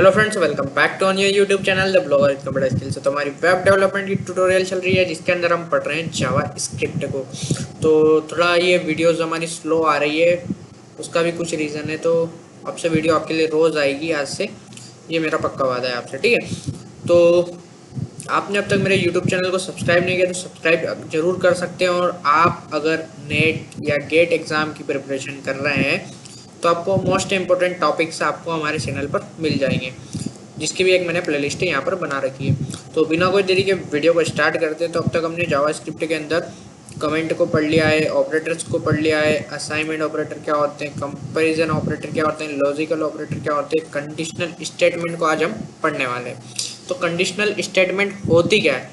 Hello friends, welcome back to on your YouTube channel the blogger इतना बड़ा skill. से तो हमारी वेब डेवलपमेंट की ट्यूटोरियल चल रही है जिसके अंदर हम पढ़ रहे हैं जावा स्क्रिप्ट को। तो थोड़ा ये वीडियोस हमारी स्लो आ रही है, उसका भी कुछ रीज़न है। तो अब से वीडियो आपके लिए रोज़ आएगी आज से, ये मेरा पक्का वादा है आपसे, ठीक है। तो आपने अब तक मेरे यूट्यूब चैनल को सब्सक्राइब नहीं किया तो सब्सक्राइब जरूर कर सकते हैं। और आप अगर नेट या गेट एग्ज़ाम की प्रिपरेशन कर रहे हैं तो आपको मोस्ट इम्पोर्टेंट टॉपिक्स आपको हमारे चैनल पर मिल जाएंगे, जिसकी भी एक मैंने प्लेलिस्ट यहाँ पर बना रखी है। तो बिना कोई देरी के वीडियो को स्टार्ट करते हैं। तो अब तक हमने जावा स्क्रिप्ट के अंदर कमेंट को पढ़ लिया है, ऑपरेटर्स को पढ़ लिया है, असाइनमेंट ऑपरेटर क्या होते हैं, कंपैरिजन ऑपरेटर क्या होते हैं, लॉजिकल ऑपरेटर क्या होते हैं, कंडीशनल स्टेटमेंट को आज हम पढ़ने वाले हैं। तो कंडीशनल स्टेटमेंट होती क्या है?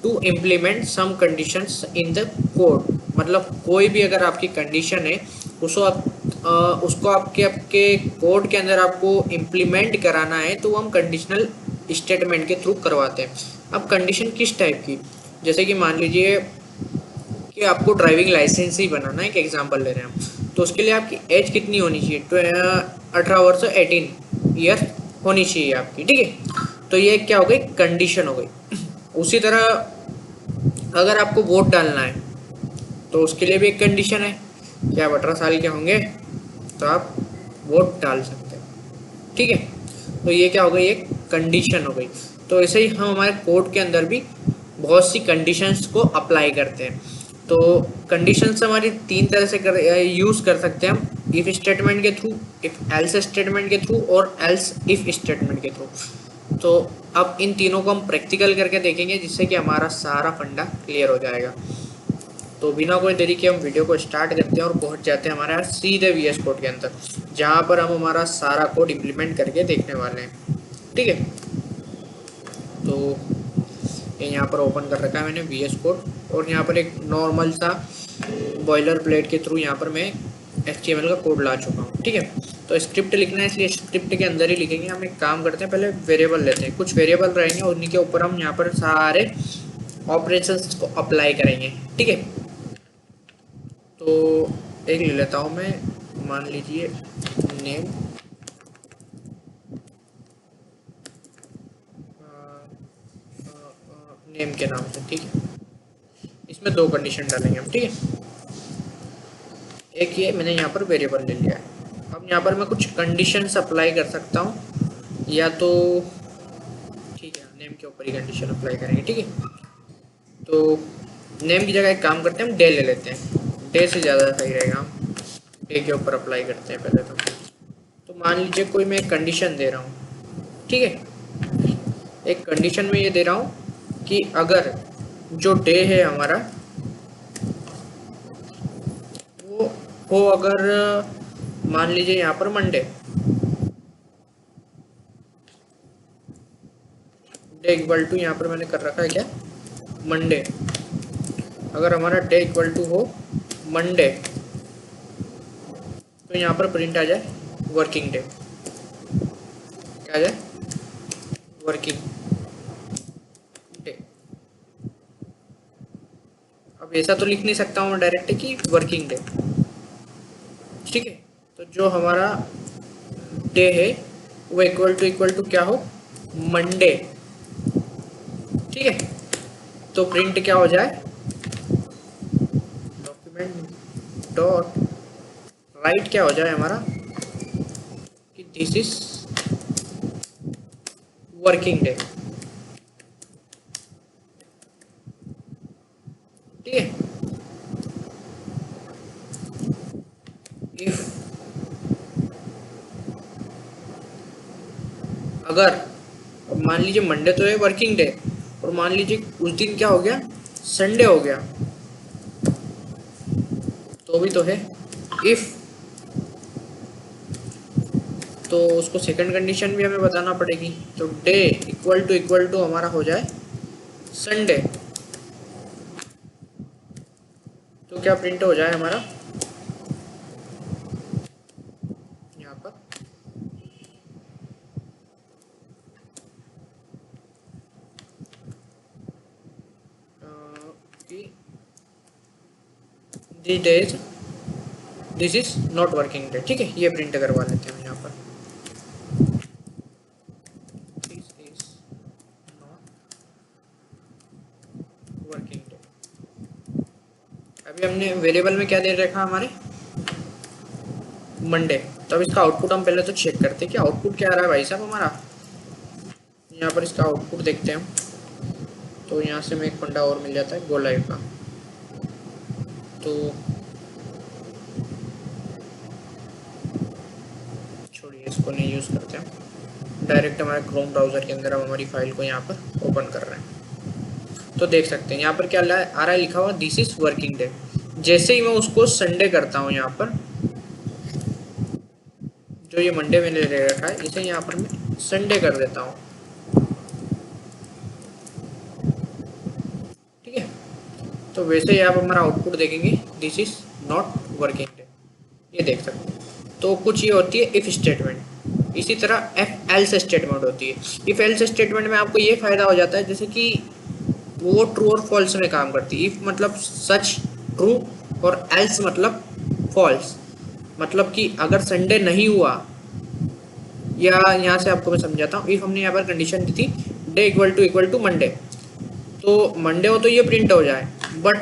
To implement some conditions in the code. मतलब कोई भी अगर आपकी कंडीशन है उसको आपके आपके कोड के अंदर आपको इम्प्लीमेंट कराना है तो वो हम कंडीशनल स्टेटमेंट के थ्रू करवाते हैं। अब कंडीशन किस टाइप की, जैसे कि मान लीजिए कि आपको ड्राइविंग लाइसेंस ही बनाना है, एक एग्जांपल ले रहे हैं हम। तो उसके लिए आपकी एज कितनी होनी चाहिए? 18 वर्ष 18 ईयर होनी चाहिए आपकी, ठीक है। तो ये क्या हो गई? कंडीशन हो गई। उसी तरह अगर आपको वोट डालना है तो उसके लिए भी एक कंडीशन है कि आप 18 साल के होंगे तो आप वोट डाल सकते हैं, ठीक है। तो ये क्या हो गई? एक कंडीशन हो गई। तो ऐसे ही हम हमारे कोड के अंदर भी बहुत सी कंडीशंस को अप्लाई करते हैं। तो कंडीशंस हमारी तीन तरह से यूज़ कर सकते हैं हम: इफ स्टेटमेंट के थ्रू, इफ एल्स स्टेटमेंट के थ्रू और एल्स इफ स्टेटमेंट के थ्रू। तो अब इन तीनों को हम प्रैक्टिकल करके देखेंगे जिससे कि हमारा सारा फंडा क्लियर हो जाएगा। तो बिना कोई देरी के हम वीडियो को स्टार्ट करते हैं और पहुंच जाते हैं हमारे सीधे वीएस कोड के अंदर, जहां पर हम हमारा सारा कोड इम्प्लीमेंट करके देखने वाले हैं, ठीक है। तो ये यहाँ पर ओपन कर रखा है मैंने वीएस कोड, और यहाँ पर एक नॉर्मल सा बॉयलर प्लेट के थ्रू यहाँ पर मैं HTML का कोड ला चुका हूँ, ठीक है। तो स्क्रिप्ट लिखना है इसलिए स्क्रिप्ट के अंदर ही लिखेंगे। हम एक काम करते हैं, पहले वेरिएबल लेते हैं, कुछ वेरिएबल रहेंगे और उन्हीं के ऊपर हम यहाँ पर सारे ऑपरेशंस को अप्लाई करेंगे, ठीक है। तो एक ले लेता हूँ मैं, मान लीजिए नेम, नेम के नाम से, ठीक है। इसमें दो कंडीशन डालेंगे हम, ठीक है। एक ये मैंने यहाँ पर वेरिएबल ले लिया है। अब यहाँ पर मैं कुछ कंडीशंस अप्लाई कर सकता हूँ, या तो ठीक है नेम के ऊपर ही कंडीशन अप्लाई करेंगे, ठीक है। तो नेम की जगह एक काम करते हैं, हम डे ले लेते हैं, डे से ज़्यादा सही रहेगा। हम डे के ऊपर अप्लाई करते हैं पहले तो मान लीजिए कोई मैं एक कंडीशन दे रहा हूँ, ठीक है। एक कंडीशन में ये दे रहा हूँ कि अगर जो डे है हमारा वो हो, अगर मान लीजिए यहाँ पर मंडे, डे इक्वल टू यहाँ पर मैंने कर रखा है क्या, मंडे। अगर हमारा डे इक्वल टू हो मंडे तो यहाँ पर प्रिंट आ जाए वर्किंग डे। क्या आ जाए? Working day. अब ऐसा तो लिख नहीं सकता हूँ डायरेक्ट कि वर्किंग डे, ठीक है। तो जो हमारा डे है वो इक्वल टू क्या हो? मंडे, ठीक है। तो प्रिंट क्या हो जाए? डॉक्यूमेंट डॉट राइट क्या हो जाए हमारा कि दिस इज वर्किंग डे, ठीक है। इफ अगर मान लीजिए मंडे तो है वर्किंग डे, और मान लीजिए उस दिन क्या हो गया? संडे हो गया, तो भी तो है। इफ तो उसको सेकंड कंडीशन भी हमें बताना पड़ेगी। तो डे इक्वल टू हमारा हो जाए संडे, तो क्या प्रिंट हो जाए हमारा यहाँ पर कि this days this is not working day, ठीक है। ये प्रिंट करवा लेते हैं हम यहाँ पर। अभी हमने वेरिएबल में क्या दे रखा हमारे, मंडे। तो अब इसका आउटपुट हम पहले तो चेक करते हैं कि आउटपुट क्या आ रहा है भाई साहब हमारा। यहाँ पर इसका आउटपुट देखते हैं हम। तो यहाँ से हमें एक फंडा और मिल जाता है गो लाइव का। तो छोड़िए, इसको नहीं यूज़ करते हैं, डायरेक्ट हमारे क्रोम ब्राउज़र के अंदर हम हमारी फाइल को यहाँ पर ओपन कर रहे हैं। तो देख सकते हैं यहाँ पर क्या आ रहा है, लिखा हुआ दिस इज़ वर्किंग डे। जैसे ही मैं उसको संडे करता हूँ, यहाँ पर जो ये मंडे मैंने ले रखा है, इसे यहाँ पर मैं संडे कर देता हूँ। ठीक है, तो वैसे ही आप हमारा आउटपुट देखेंगे, this is not working day, ये देख सकते हैं। तो कुछ ये होती है इफ स्टेटमेंट। इसी तरह एफ एल्स स्टेटमेंट होती है। इफ एल्स स्टेटमेंट में आपको ये फायदा हो जाता है, जैसे कि वो ट्रू और फॉल्स में काम करती है। इफ मतलब सच ट्रू और एल्स मतलब फॉल्स। मतलब कि अगर संडे नहीं हुआ, या यहाँ से आपको मैं समझाता हूँ। इफ हमने यहाँ पर कंडीशन दी थी डे इक्वल टू मंडे, तो मंडे हो तो ये प्रिंट हो जाए, बट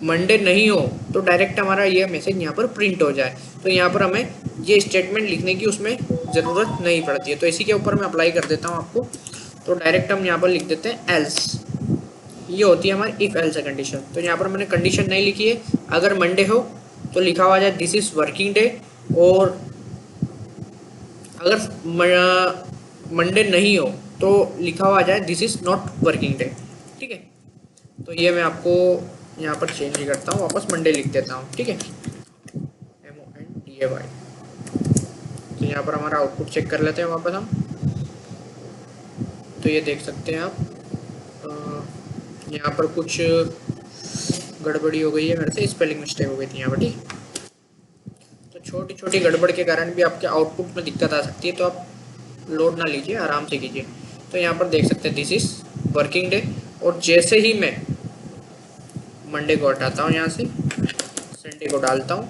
मंडे नहीं हो तो डायरेक्ट हमारा ये मैसेज यहाँ पर प्रिंट हो जाए। तो यहाँ पर हमें ये स्टेटमेंट लिखने की उसमें ज़रूरत नहीं पड़ती है। तो इसी के ऊपर मैं अप्लाई कर देता हूँ आपको। तो डायरेक्ट हम यहाँ पर लिख देते हैं एल्स। ये होती है हमारी इफ एल्स कंडीशन। तो यहाँ पर मैंने कंडीशन नहीं लिखी है। अगर मंडे हो तो लिखा हुआ जाए दिस इज़ वर्किंग डे, और अगर मंडे नहीं हो तो लिखा हुआ जाए this is not working day. ठीक है, तो ये मैं आपको यहाँ पर चेंज ही करता हूँ, वापस मंडे लिख देता हूँ। ठीक है, MONDAY। तो यहाँ पर हमारा आउटपुट चेक कर लेते हैं वापस हम। तो ये देख सकते हैं आप, यहाँ पर कुछ गड़बड़ी हो गई है मेरे से, स्पेलिंग मिस्टेक हो गई थी यहाँ पर। ठीक, तो छोटी छोटी गड़बड़ के कारण भी आपके आउटपुट में दिक्कत आ सकती है, तो आप लोड ना लीजिए, आराम से कीजिए। तो यहाँ पर देख सकते हैं दिस इज़ वर्किंग डे, और जैसे ही मैं मंडे को हटाता हूँ यहाँ से, संडे को डालता हूँ,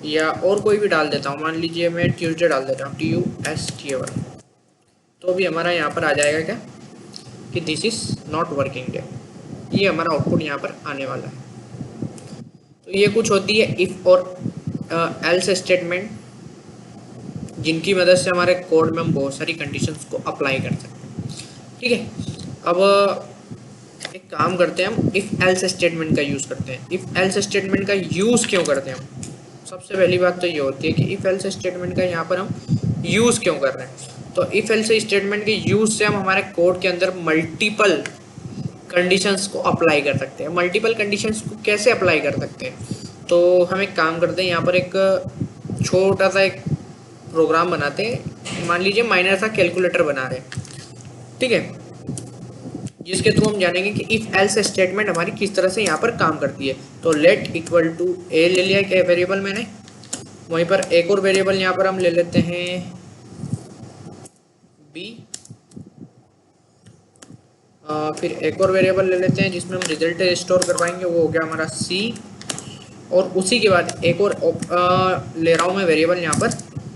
या और कोई भी डाल देता हूँ, मान लीजिए मैं ट्यूसडे डाल देता हूँ TUSDAY, तो भी हमारा यहाँ पर आ जाएगा क्या कि this is not working day. ये हमारा आउटपुट यहाँ पर आने वाला है। तो ये कुछ होती है इफ़ और एल्स स्टेटमेंट, जिनकी मदद से हमारे कोड में हम बहुत सारी कंडीशंस को अप्लाई कर सकते हैं। ठीक है, अब एक काम करते हैं, हम इफ़ एल्स स्टेटमेंट का यूज़ करते हैं। इफ़ एल्स स्टेटमेंट का यूज़ क्यों करते हैं हम? सबसे पहली बात तो ये होती है कि इफ़ एल्स स्टेटमेंट का यहाँ पर हम यूज़ क्यों कर रहे हैं। तो इफ़ एल्स स्टेटमेंट के यूज़ से हम हमारे कोड के अंदर मल्टीपल कंडीशंस को अप्लाई कर सकते हैं। मल्टीपल कंडीशंस को कैसे अप्लाई कर सकते हैं? तो हम एक काम करते हैं, यहाँ पर एक छोटा सा एक प्रोग्राम बनाते हैं। मान लीजिए माइनर सा कैलकुलेटर बना रहे हैं, ठीक है, जिसके थ्रू हम जानेंगे कि इफ एल्स स्टेटमेंट हमारी किस तरह से यहाँ पर काम करती है। तो लेट इक्वल टू ए ले लिया क्या वेरिएबल मैंने, वहीं पर एक और वेरिएबल यहाँ पर हम ले लेते हैं बी, फिर एक और वेरिएबल ले लेते हैं जिसमें हम रिजल्ट स्टोर करवाएंगे, वो हो गया हमारा सी। और उसी के बाद एक और ले रहा हूँ मैं वेरिएबल यहाँ पर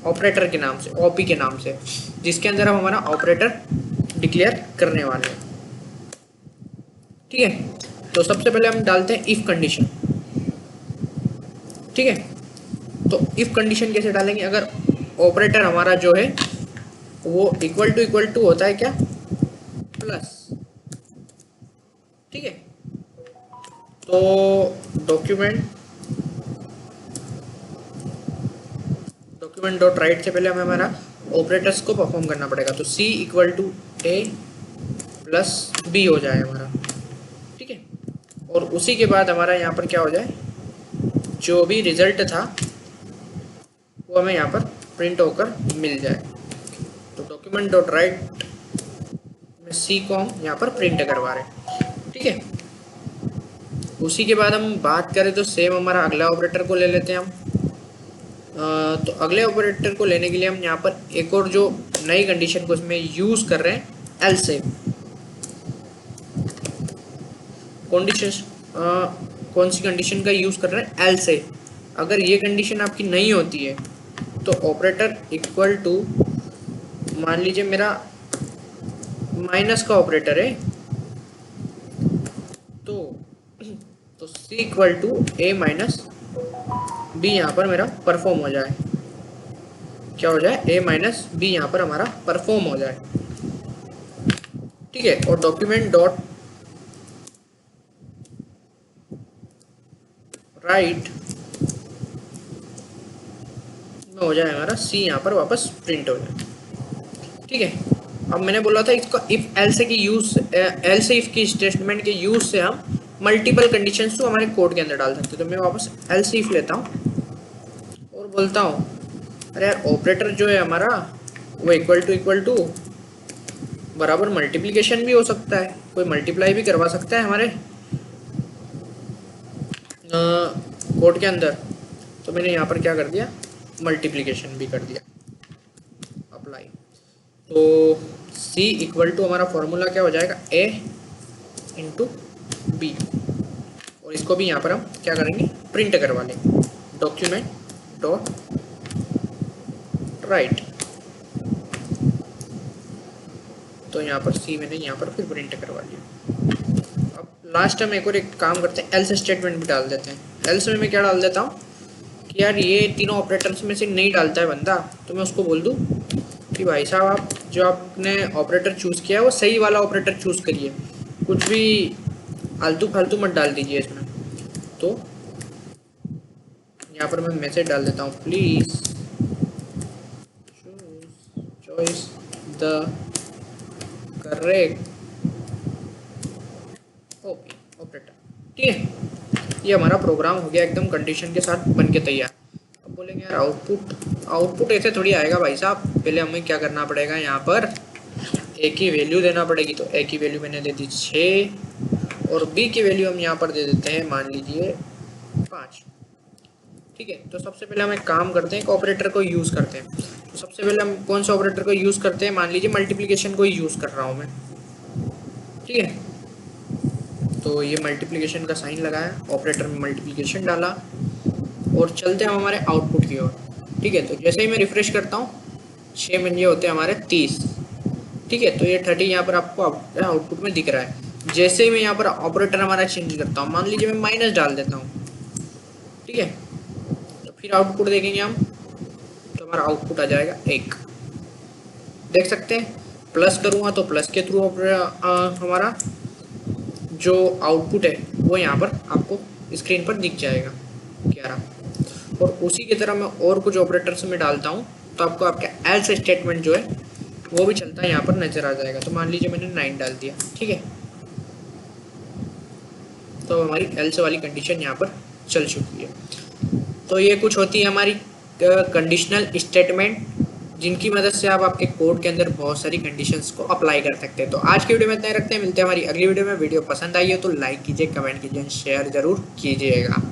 ऑपरेटर के नाम से, ओपी के नाम से, जिसके अंदर हम हमारा ऑपरेटर डिक्लेयर करने वाले हैं। ठीक है, तो सबसे पहले हम डालते हैं इफ कंडीशन। ठीक है, तो इफ कंडीशन कैसे डालेंगे? अगर ऑपरेटर हमारा जो है वो इक्वल टू होता है क्या, प्लस। ठीक है, तो डॉक्यूमेंट डॉट राइट से पहले हमें हमारा ऑपरेटर्स को परफॉर्म करना पड़ेगा। तो C equal to A plus B हो जाए हमारा। ठीक है, और उसी के बाद हमारा यहाँ पर क्या हो जाए, जो भी रिजल्ट था वो हमें यहाँ पर प्रिंट होकर मिल जाए। तो डॉक्यूमेंट डॉट राइट में सी को हम यहाँ पर प्रिंट करवा रहे हैं। ठीक है, उसी के बाद हम बात करें तो सेम हमारा अगला ऑपरेटर को ले लेते हैं हम। तो अगले ऑपरेटर को लेने के लिए हम यहाँ पर एक और जो नई कंडीशन को इसमें यूज़ कर रहे हैं, एल्स से कंडीशन, कौन सी कंडीशन का यूज़ कर रहे हैं, एल्स से। अगर ये कंडीशन आपकी नहीं होती है तो ऑपरेटर इक्वल टू, मान लीजिए मेरा माइनस का ऑपरेटर है, तो तो C equal to A minus B यहाँ पर मेरा परफॉर्म हो जाए, क्या हो जाए, ए माइनस बी यहाँ पर हमारा परफॉर्म हो जाए। ठीक है, और डॉक्यूमेंट डॉट राइट में हो जाए हमारा सी यहाँ पर वापस प्रिंट हो जाए। ठीक है, अब मैंने बोला था इसको इफ एल्स की यूज, एल्स इफ की स्टेटमेंट के यूज से हम मल्टीपल कंडीशंस तो हमारे कोड के अंदर डाल सकते हैं। तो मैं वापस एल्स इफ लेता हूँ और बोलता हूँ अरे यार ऑपरेटर जो है हमारा वो इक्वल टू बराबर मल्टीप्लिकेशन भी हो सकता है, कोई मल्टीप्लाई भी करवा सकता है हमारे कोड के अंदर। तो मैंने यहाँ पर क्या कर दिया, मल्टीप्लिकेशन भी कर दिया, अप्लाई। तो C इक्वल टू हमारा फॉर्मूला क्या हो जाएगा, A इंटू बी, और इसको भी यहाँ पर हम क्या करेंगे, प्रिंट करवा लेंगे, डॉक्यूमेंट डॉट राइट। तो यहाँ पर C मैंने यहाँ पर फिर प्रिंट करवा लिया। अब लास्ट हम एक और एक काम करते हैं, एल्स स्टेटमेंट भी डाल देते हैं। एल्स में मैं क्या डाल देता हूँ कि यार ये तीनों ऑपरेटर्स में से नहीं डालता है बंदा, तो मैं उसको बोल दूँ कि भाई साहब आप जो आपने ऑपरेटर चूज़ किया है वो सही वाला ऑपरेटर चूज़ करिए, कुछ भी आलतू फालतू मत डाल दीजिए इसमें। तो यहाँ पर मैं मैसेज डाल देता हूँ, please choice the correct operator. ठीक है, ये हमारा प्रोग्राम हो गया एकदम कंडीशन के साथ बन के तैयार। अब बोलेंगे यार आउटपुट ऐसे थोड़ी आएगा भाई साहब, पहले हमें क्या करना पड़ेगा, यहाँ पर ए की वैल्यू देना पड़ेगी। तो ए की वैल्यू मैंने दे दी 6 और बी की वैल्यू हम यहाँ पर दे देते हैं मान लीजिए 5। ठीक है, तो सबसे पहले हम एक काम करते हैं, एक ऑपरेटर को यूज़ करते हैं। तो सबसे पहले हम कौन सा ऑपरेटर को यूज़ करते हैं, मान लीजिए मल्टीप्लिकेशन को ही यूज़ कर रहा हूँ मैं। ठीक है, तो ये मल्टीप्लिकेशन का साइन लगाया, ऑपरेटर में मल्टीप्लिकेशन डाला और चलते हैं हमारे आउटपुट की ओर। ठीक है, तो जैसे ही मैं रिफ्रेश करता हूँ 6 में ये होते हैं हमारे 30। ठीक है, तो ये 30 यहाँ पर आपको आउटपुट में दिख रहा है। जैसे ही मैं यहाँ पर ऑपरेटर हमारा चेंज करता हूँ, मान लीजिए मैं माइनस डाल देता हूँ। ठीक है, तो फिर आउटपुट देखेंगे हम, तो हमारा आउटपुट आ जाएगा 1। देख सकते हैं, प्लस करूँगा तो प्लस के थ्रू हमारा जो आउटपुट है वो यहाँ पर आपको स्क्रीन पर दिख जाएगा 11। और उसी की तरह मैं और कुछ ऑपरेटर्स में डालता हूँ तो आपको आपका एल्स स्टेटमेंट जो है वो भी चलता है यहाँ पर नज़र आ जाएगा। तो मान लीजिए मैंने 9 डाल दिया। ठीक है, तो हमारी एल्स वाली कंडीशन यहाँ पर चल चुकी है। तो ये कुछ होती है हमारी कंडीशनल स्टेटमेंट, जिनकी मदद से आप आपके कोड के अंदर बहुत सारी कंडीशंस को अप्लाई कर सकते हैं। तो आज की वीडियो में इतना ही रखते हैं, मिलते हैं हमारी अगली वीडियो में। वीडियो पसंद आई है तो लाइक कीजिए, कमेंट कीजिए, शेयर जरूर कीजिएगा।